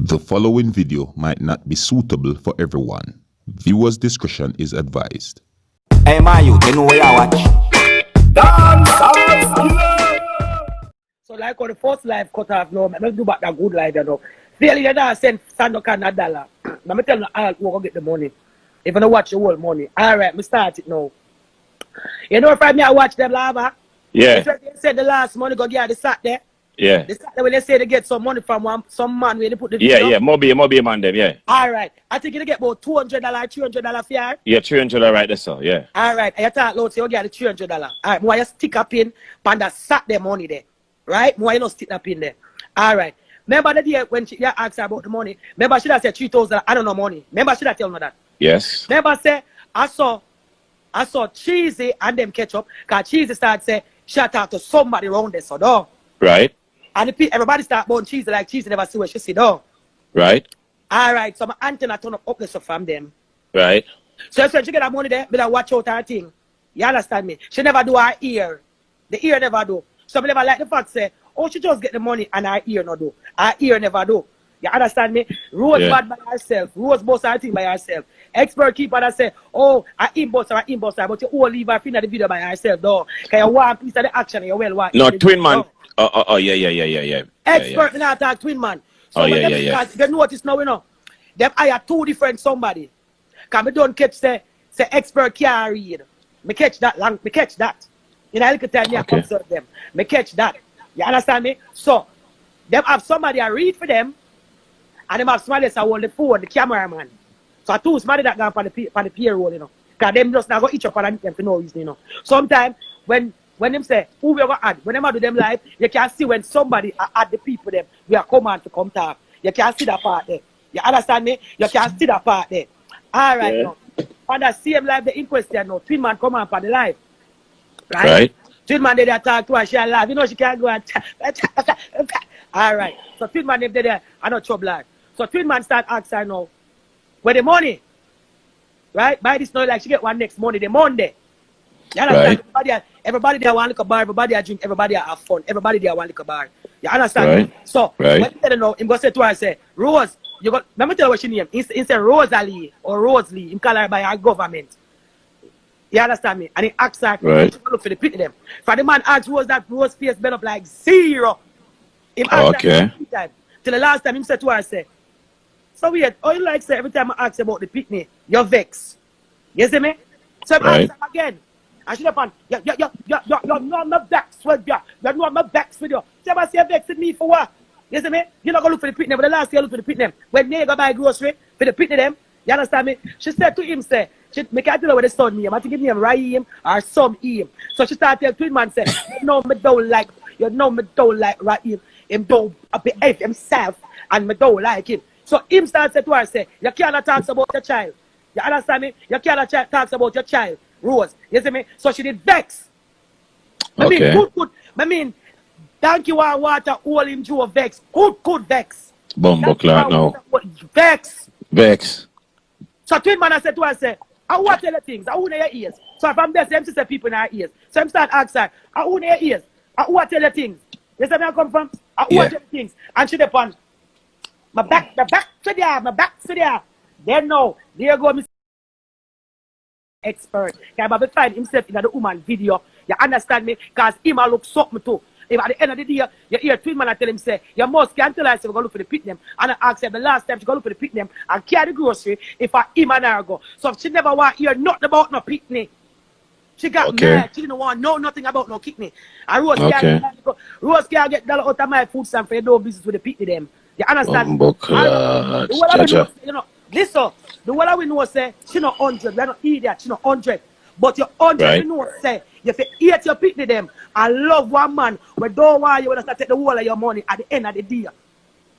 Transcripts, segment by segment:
The following video might not be suitable for everyone. Viewers' discretion is advised. Hey, man, you know where I watch? So like on the first live cut off now, let's do back that good live, you know. Fairly you don't send Sandokan $1. Let me tell you I'll go get the money. If you don't watch the whole money. Alright, me start it now. You know if I watch them lava? Yeah. They said the last money go get the sack there. Yeah. The sack there when they say they get some money from some man where they put the Yeah, video. yeah. Moby man them, yeah. Alright. I think you get about $200, $300 for you. Yeah, 300 right there, so yeah. Alright, I talk loud, so you get the $300. Alright, more you stick up in and that sack their money there. Right? More you don't stick up in there. Alright. Remember the day when she asked her about the money? Remember she said 3,000, I don't know money. Remember she tell me that? Yes. Remember say I saw Cheesy and them catch up, cause Cheesy started say she talk to somebody around there, so no. Right. And everybody start buying Cheesy like Cheesy never see what she see, no. Right. Alright, so my antenna turn up there so from them. Right. So when she get that money there, me watch out her thing. You understand me? She never do her ear. The ear never do. So me never like the fact say, oh, she just get the money and her ear no do. Her ear never do. You understand me? Rose bad by herself. Rose boss her thing by herself. Expert keeper that say, oh, I inbox her, but you all leave her fin of the video by herself, though. Because you want a piece of the action and you well want. No, twin man. Oh, yeah. Expert not talk twin man. So yeah. You notice now, you know, them hire two different somebody. Because me don't catch say expert can't read. Me catch that. You know, I look at time, I observe them. Me catch that. You understand me? So, them have somebody I read for them, and them have somebody that hold the phone, the cameraman. So, two somebody that gone for the payroll, you know. Because them just not go each up and them for no reason, you know. Sometimes, when them say, who we going to add, when them do them live, you can see when somebody add the people them, we are command to come talk. You can see that part there. You understand me? You can see that part there. All right, now. On the same live, the in question now, twin man come on for the live. Right? Twin man, they talk to her, she laugh. You know, she can't go and all right. So, twin man, if they there, I know trouble. So, twin man start asking her now, where the money? Right? By this now, like she get one next Monday, the Monday. You understand? Right. Everybody there want to look a bar, everybody there drink, everybody there have fun, everybody there want to look a bar. You understand? Right. So, when you tell her now, I'm going to say to her, say, Rose, you got, let me tell you what she name. Instead Rosalie or Rosalie, him call her by her government. You understand me? And he asks her, look for the pity them. For the man asks Rose that Rose face been up like 0. Him asked her time. Till the last time him said to her, say, so weird, oh you like say every time I ask about the picnic, you're vexed. You see me? So I ask her again. And she upon, you're not my vexed with you. You're not my vexed with you. She ever say vexed with me for what? You see me? You're not going to look for the picnic, but the last year look for the picnic. When they go buy grocery for the picnic them, you understand me? She said to him, say, she can't tell her what the son name. I think his name Raheem or some him. So she started telling twin man, say, you know me don't like Raheem. Him don't behave himself and me don't like him. So him started to her, say, you cannot talk about your child. You understand me? You cannot talk about your child, Rose. You see me? So she did vex. I mean, good. I mean, thank you and water, all him Joe vex. Good vex. Bumbo clock now. Vex. So twin man I said to her, say, I want tell the things, I want your ears. So from there, them sister people in her ears. So I'm start asking her, I want your ears. I want tell the things. You see where I come from? I want tell the things. And she depend. My back to there. Then now, there go Mr. Expert. Can I find himself in the woman video? You understand me? Because him a look something too. If at the end of the day, you hear twin man and tell him, say, you must can't tell her, say, we're going to look for the pit them. And I ask her the last time she go look for the pit them and carry the grocery if I him and her go. So if she never want to hear nothing about no picnic. She got mad. She didn't want to know nothing about no picnic. And Rose can't get dollar out of my food stamp for no business with the picnic them. You understand? You know, listen, the one we know say, she not 100. We're not idiot, she not 100. But your 100, you know, say, you say, eat your picnic them. I love one man who don't want you to start take the whole of your money at the end of the day.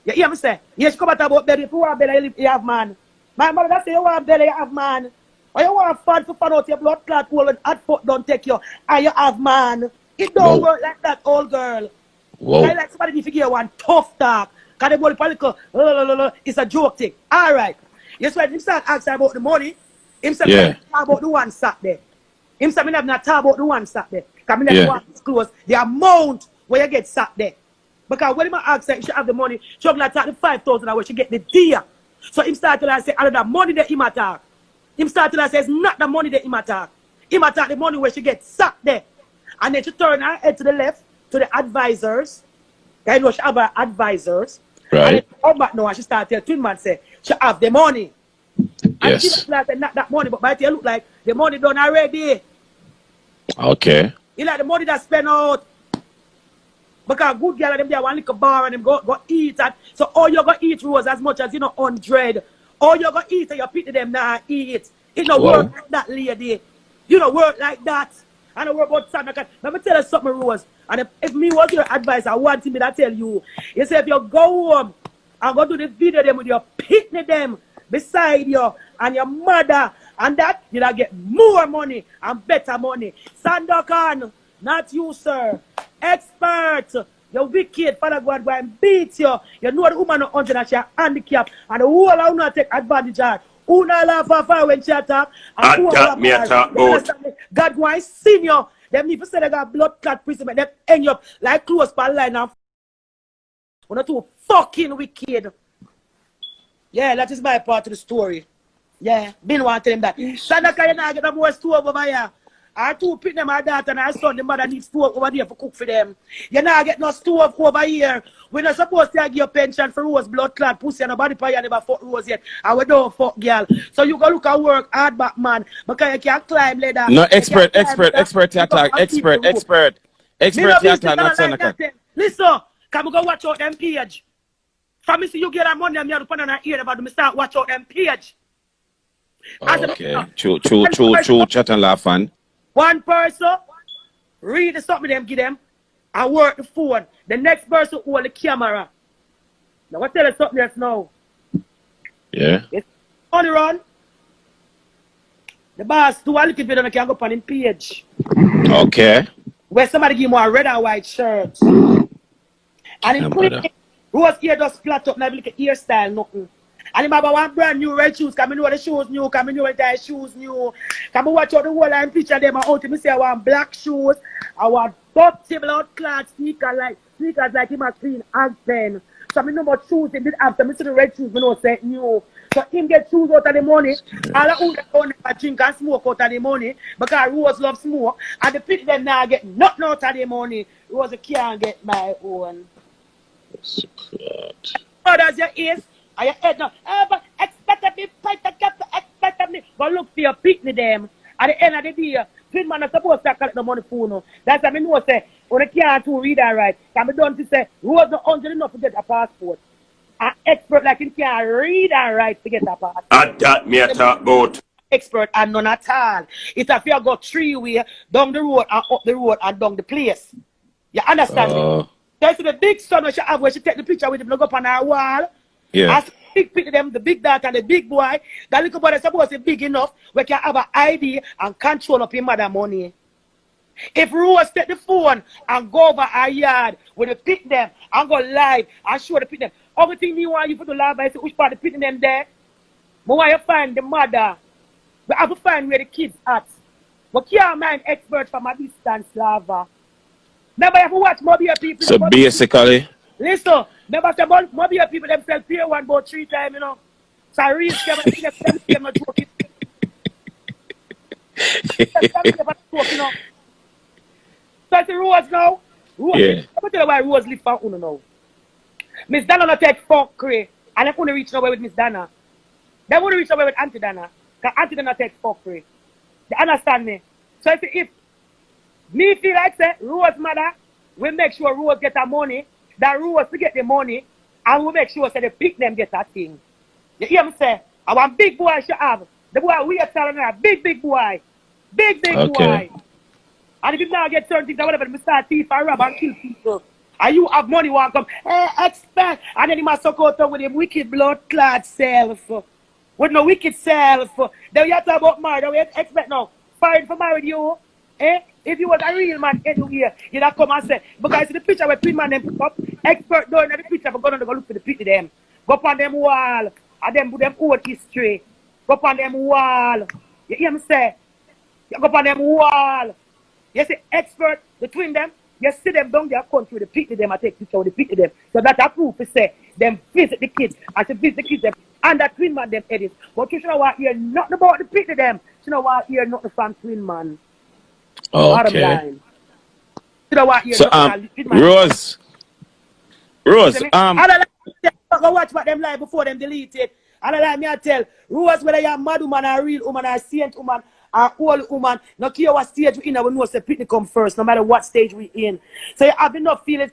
You hear me say? Yes, come out about belly. If you want belly, you have man. My mother that say you want belly, you have man. Or you want fun to find out your blood clot hole and hot foot don't take you. And you have man. It don't work like that, old girl. I like somebody if you give one tough talk. Because the body political, it's a joke thing. Alright. Yes, when him start asking about the money, him start talk about the one sat there. Him start not talk about the one sat there. Because I want to disclose the amount where you get sat there. Because when he asked her, she have the money, she have like the 5,000 where she get the deal. So him started to say, other than money that him attack. Him started to say, it's not the money that him attack. Him attack the money where she get sacked there. And then she turn her head to the left, to the advisors. I know she have her advisors. Right. And then come back now and she started to tell Twin Man say, she have the money. And she Yes. look like not that money, but by the time look like the money done already. Okay. You like the money that spent out. Because good girl and them there one little bar and them go eat. And so all you go eat Rose as much as 100. All you go eat and you pity them now eat. It don't work like that, lady. You don't work like that. I don't work about Sam. Let me tell you something, Rose. And if me was your advice, I want me to tell you. You say if you go home and go do the video them with your pitney them beside you and your mother and that, you'll get more money and better money. Sandokan, not you, sir. Expert. You're wicked. Father God go and beat you. You know the woman not hunting and she's handicapped. And the whole of not take advantage of her. Who not laugh far when she attack. And who Attack me, attack both. God go and see you. Them if you say they got blood clot prison, them hang you up like close per line and we're not too fucking wicked. Yeah, that is my part of the story. Yeah, been want to tell him that. Sandaka, you not get no more stove over here. I two pick them my daughter and I son the mother needs stove over there for cook for them. You not get no stove over here. We're not supposed to give your pension for Rose blood clot pussy and nobody pay you never fuck Rose yet. And we don't fuck girl. So you go look at work hard back man. Because you can't climb ladder. No, expert to attack. Expert to attack, not Sandokan. Listen, can we go watch out them page? From me see you get that money and me have to put on her ear about me start watch out them page. Okay. True, chat and laugh fun. One person read the something them give them and work the phone. The next person hold the camera. Now what tell you something else now? Yeah. It's on the run. The boss do a little video and can go up on him page. Okay. Where somebody give him a red and white shirt. And in put Rose ear just flat up, not like a hairstyle, nothing. And him have one brand new red shoes, come in know the shoes new, come in know the shoes new. Come and watch out the whole line picture them out. Me say I want black shoes, I want dirty blood clot sneakers like him a clean as then. So I know what shoes him did after me see the red shoes, me know say new. So him get shoes out of the money. All the who don't drink and smoke out of the money because Rose love smoke. And the people them now get nothing out of the money. Rose can't get my own. Others your ears. And your head now, but expect me, expect me. But look for your pitney them. At the end of the day, Twin Man is supposed to collect the money for you. That's why I know say, when I can't to read and write, can be done to say, Rose not 100 enough to get a passport. An expert like him can't read and write to get a passport. Attack me, attack both. Expert and none at all. It's if you go 3 way, down the road and up the road and down the place. You understand me? There's the big son where she have where she take the picture with him, look up on her wall. Yeah. As big picture them, the big daughter and the big boy, that little boy is supposed to be big enough where can have an ID and control up his mother money. If Rose take the phone and go over her yard with the pick them and go live and show the pick them, everything you want you put to live by say which part the pick them there. But when you find the mother, we have to find where the kids at. But can't mind expert from a distance, lava. Never have to watch mobile people. So basically, listen, never say mobile people themselves pay one about 3 times, you know. So I read them not joking. So it's the Rose now. Rose, yeah. I'm tell you why Rose live for Uno now. Miss Dana not take fuckery. And they couldn't reach nowhere with Miss Dana. They wouldn't reach nowhere with Auntie Dana. Because Auntie Dana take fuckery. You understand me? So if me feel like say Rose mother, we make sure Rose get her money, that Rose to get the money, and we make sure say the pick them get that thing. You hear me say? I want big boy she have. The boy we are telling her, big boy. Big boy. And if you now get certain things or whatever, we start thief and rob and kill people. And you have money want come, expect. And then he must suck out with him wicked blood clot self. With no wicked self. Then you have to talk about murder, we expect now. Fine for married you. If you was a real man anywhere, you'd have come and say, because the picture where Twin Man them put up, expert down in the picture, but go look for the picture them. Go up on them wall, and them put them old history. Go up on them wall. You hear me say? You go up on them wall. You see, expert, the twin them, You see them down their country with the picnic them, I take picture with the picnic them. So that a proof to say them visit the kids and to visit the kids them and that twin man them edit. But you should not hear nothing about the picnic them. You know what hear nothing from twin man. Bottom Okay. line. You know what hear So nothing from twin man. Rose, I don't like go watch about them live before them delete it. I don't like me I tell Rose whether you're a mad woman or a real woman or a saint woman or old woman, no care what stage we in, we know say picnic come first, no matter what stage we in. So you have enough feelings,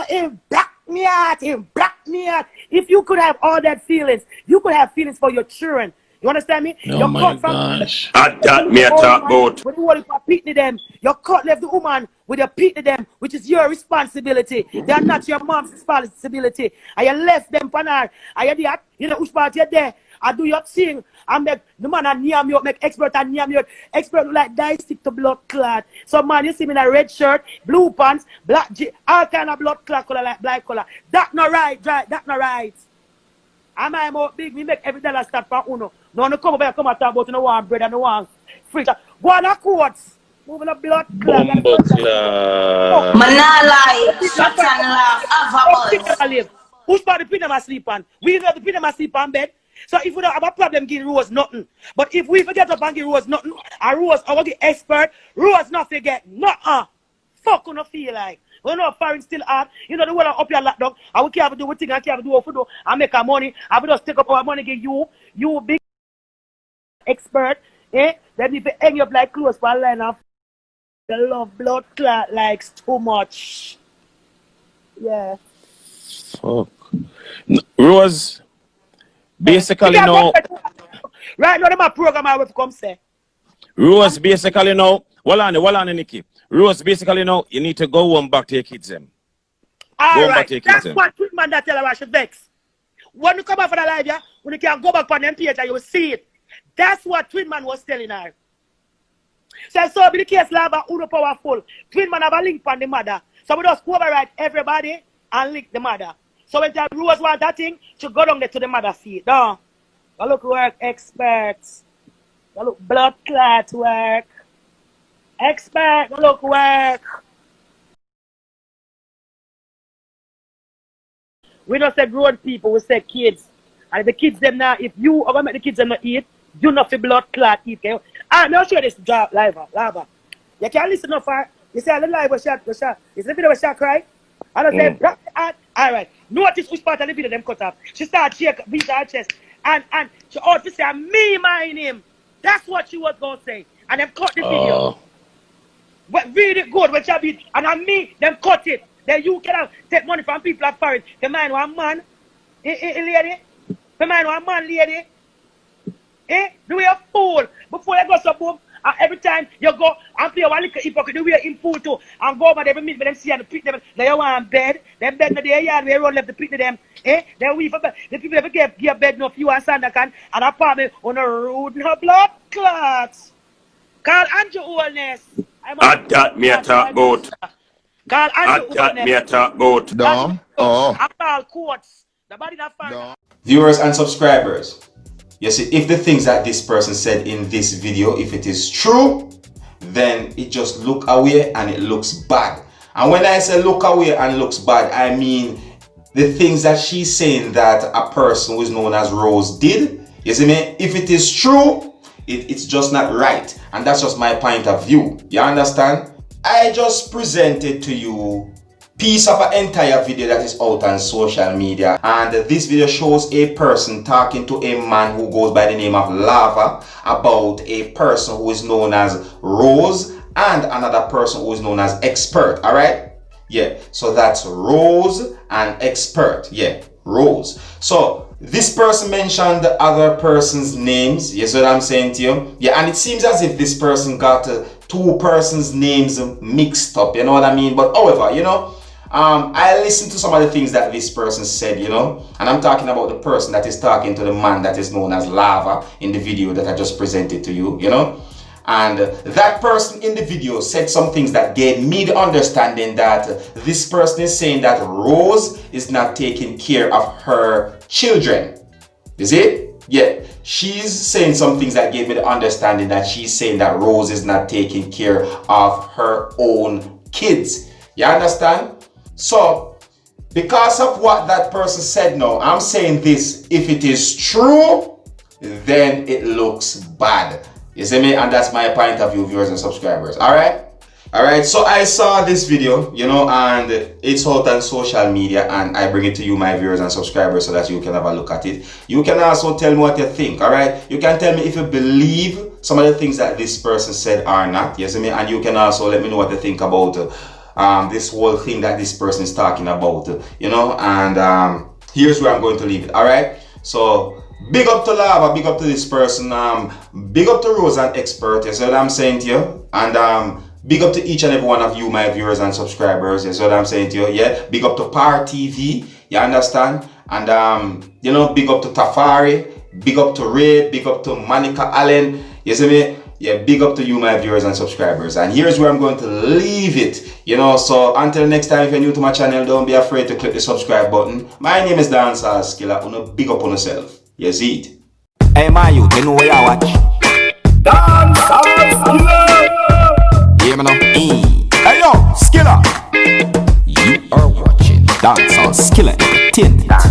him black me out, him black me out. If you could have all that feelings, you could have feelings for your children. You understand me? Oh you my cut gosh. At that me a talk about. when you want to picnic them, you cut left the woman with your picnic them, which is your responsibility. They are not your mom's responsibility. And you left them for her. And you there, you know which part you're there. I do your thing. I make the man and name you, make expert and name you. Expert like die stick to blood clot. So man, you see me in a red shirt, blue pants, black all kind of blood clot color like black color. That not right, that not right. Am I more big? We make every dollar start for uno. No, no come over here, come and talk about no one bread and no one fridge. Go on a quotes. Moving a blood clot. Bumbo clot. Manala, shut and laugh, have a buzz. Who's part the pin asleep on? We know the pin asleep on bed. So if we don't have a problem, give Rose nothing. But if we forget up and give Rose nothing, and Rose, I want the expert, Rose not forget nothing. Fuck you no feel like. We know foreign still hard. You know the world up your lockdown. And we can't do what thing, and can't do what we do, and make our money. And we just take up our money, give you big expert, eh? Then if you hang up like clothes for a line of the love blood clot likes too much. Yeah. Fuck. Rose, basically now. Right now, my program I will come say. Rose, basically now. Hold on, Nikki. Rose, basically now, you need to go home back to your kids them. All right, back to your kids that's them. what treatment that tell her I should vex. When you come back for the live, yeah, when you can go back on them page and you will see it. That's what Twin Man was telling her. So be the case lava uno powerful. Twin Man have a link on the mother. So we just override everybody and link the mother. So when the Rose want that thing, she go down there to the mother feet. No. Go look work experts. Go look blood clot work. Expert, go look work. We don't say grown people, we say kids. And the kids them now, if you are going to make the kids them not eat, do not for blood clot eat. Okay? I'm not sure this job lava. You can't listen enough for you say the live was shot. You see the video was shot cry? And I say, alright. Notice which part of the video them cut off. She started shake, beat her chest. And she ought to say, me mind him. That's what she was going to say. And them cut the video. But really good when she beat. And on me, them cut it. Then you cannot take money from people like foreign. The man one man, lady. The man one man, lady. Do we a fool? Before you go so boom, every time you go and play one little hypocrite, do we in fool too? And go over there, meet them, see and pick them. They want bed. Them bed in the yard, we run left to pick them. Then we for bed. The people ever give bed no few and Sandakan and apartment on a road, no blood clots. Call Andrew Oldness. At that me a talk about. Call Andrew At that me a Oldness. talk about. Dom. Oh. I call courts. The body not fine. Viewers and subscribers, you see, if the things that this person said in this video, if it is true, then it just look away and it looks bad. And when I say look away and looks bad, I mean the things that she's saying that a person who is known as Rose did. You see me? If it is true, it's just not right. And that's just my point of view. You understand? I just presented to you piece of an entire video that is out on social media, and this video shows a person talking to a man who goes by the name of Lava about a person who is known as Rose and another person who is known as Expert. All right, yeah, so that's Rose and Expert. Yeah, Rose. So this person mentioned the other person's names. You see what I'm saying to you? Yeah, and it seems as if this person got two persons' names mixed up, you know what I mean? But however, you know, I listened to some of the things that this person said, you know, and I'm talking about the person that is talking to the man that is known as Lava in the video that I just presented to you, you know. And that person in the video said some things that gave me the understanding that this person is saying that Rose is not taking care of her children. You see? Yeah, she's saying some things that gave me the understanding that she's saying that Rose is not taking care of her own kids. You understand? So, because of what that person said now, I'm saying this, if it is true, then it looks bad. You see me? And that's my point of view, viewers and subscribers. Alright, so I saw this video, you know, and it's out on social media, and I bring it to you, my viewers and subscribers, so that you can have a look at it. You can also tell me what you think, alright? You can tell me if you believe some of the things that this person said or not, you see me? And you can also let me know what you think about this whole thing that this person is talking about, you know, and here's where I'm going to leave it, alright? So, big up to Lava, big up to this person, big up to Rose and Expert, you see what I'm saying to you? And big up to each and every one of you, my viewers and subscribers, you see what I'm saying to you? Yeah, big up to Power TV, you understand? And you know, big up to Tafari, big up to Ray, big up to Monica Allen, you see me? Yeah, big up to you, my viewers and subscribers. And here's where I'm going to leave it, you know. So until next time, if you're new to my channel, don't be afraid to click the subscribe button. My name is Dancehall Skilla. Uno big up on yourself. You see it? Hey, my youth, you know where you watch? Dancehall Skilla. Hear me now? Hey yo, Skilla. You are watching Dancehall Skilla Entertainment.